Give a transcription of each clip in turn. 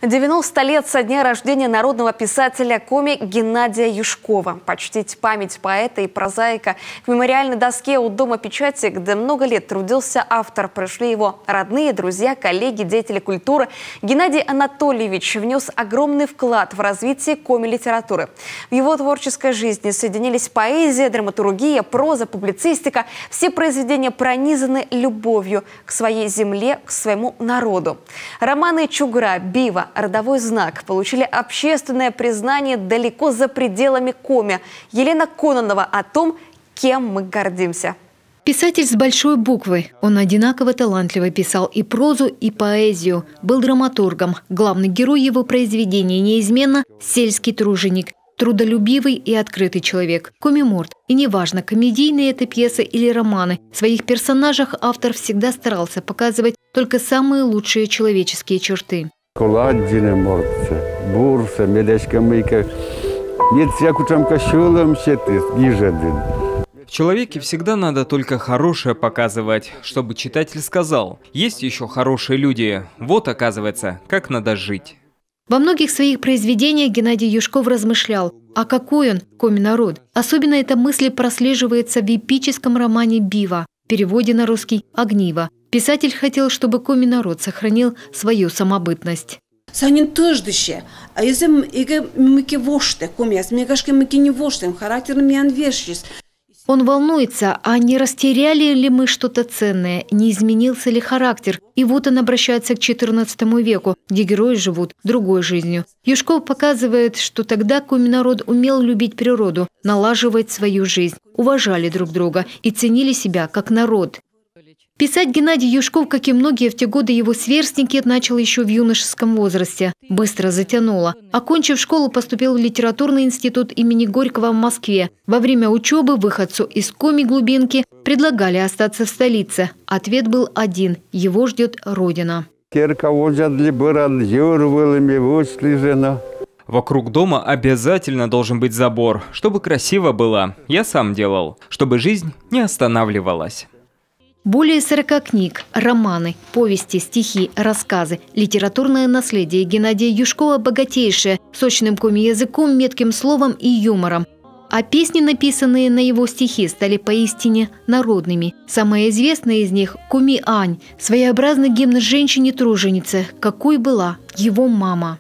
90 лет со дня рождения народного писателя коми Геннадия Юшкова. Почтить память поэта и прозаика к мемориальной доске у Дома печати, где много лет трудился автор, пришли его родные, друзья, коллеги, деятели культуры. Геннадий Анатольевич внес огромный вклад в развитие коми-литературы. В его творческой жизни соединились поэзия, драматургия, проза, публицистика. Все произведения пронизаны любовью к своей земле, к своему народу. Романы Чугра, Бива, «Родовой знак» получили общественное признание далеко за пределами коми. Елена Кононова о том, кем мы гордимся. Писатель с большой буквы. Он одинаково талантливо писал и прозу, и поэзию. Был драматургом. Главный герой его произведения неизменно сельский труженик. Трудолюбивый и открытый человек. Коми-морд. И неважно, комедийные это пьесы или романы, в своих персонажах автор всегда старался показывать только самые лучшие человеческие черты. В человеке всегда надо только хорошее показывать, чтобы читатель сказал: есть еще хорошие люди, вот оказывается, как надо жить. Во многих своих произведениях Геннадий Юшков размышлял, а какой он коми-народ. Особенно эта мысль прослеживается в эпическом романе «Бива», в переводе на русский «Огниво». Писатель хотел, чтобы коми-народ сохранил свою самобытность. Санин тождыще, а езем иге мыки воште, комяс, мегашки мыки не воштем, характером ян вешчис. Он волнуется, а не растеряли ли мы что-то ценное, не изменился ли характер. И вот он обращается к XIV веку, где герои живут другой жизнью. Юшков показывает, что тогда коми-народ умел любить природу, налаживать свою жизнь, уважали друг друга и ценили себя как народ. Писать Геннадий Юшков, как и многие в те годы его сверстники, начал еще в юношеском возрасте. Быстро затянуло. Окончив школу, поступил в литературный институт имени Горького в Москве. Во время учебы выходцу из коми-глубинки предлагали остаться в столице. Ответ был один – его ждет родина. Вокруг дома обязательно должен быть забор, чтобы красиво было. Я сам делал, чтобы жизнь не останавливалась. Более 40 книг, романы, повести, стихи, рассказы, литературное наследие Геннадия Юшкова богатейшее, сочным коми-языком, метким словом и юмором. А песни, написанные на его стихи, стали поистине народными. Самая известная из них – «Коми-Ань», своеобразный гимн женщине-труженице, какой была его мама.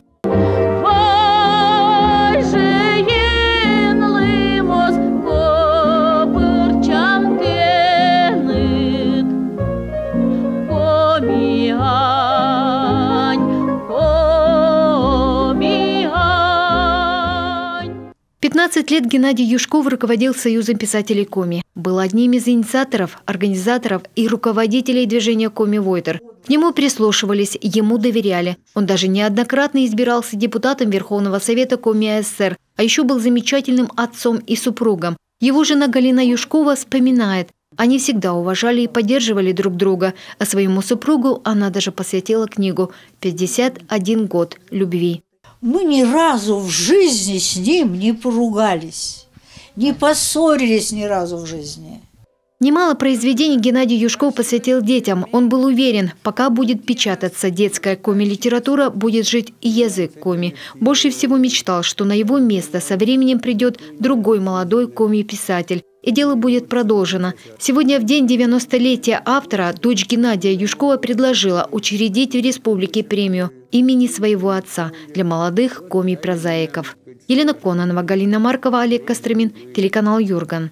В 15 лет Геннадий Юшков руководил Союзом писателей коми. Был одним из инициаторов, организаторов и руководителей движения «Коми-Войтер». К нему прислушивались, ему доверяли. Он даже неоднократно избирался депутатом Верховного Совета Коми АССР, а еще был замечательным отцом и супругом. Его жена Галина Юшкова вспоминает: они всегда уважали и поддерживали друг друга, а своему супругу она даже посвятила книгу «51 год любви». Мы ни разу в жизни с ним не поругались, не поссорились ни разу в жизни. Немало произведений Геннадий Юшков посвятил детям. Он был уверен, пока будет печататься детская коми-литература, будет жить и язык коми. Больше всего мечтал, что на его место со временем придет другой молодой коми-писатель. И дело будет продолжено. Сегодня, в день 90-летия автора, дочь Геннадия Юшкова предложила учредить в республике премию имени своего отца для молодых коми-прозаиков. Елена Кононова, Галина Маркова, Олег Костромин, телеканал «Юрган».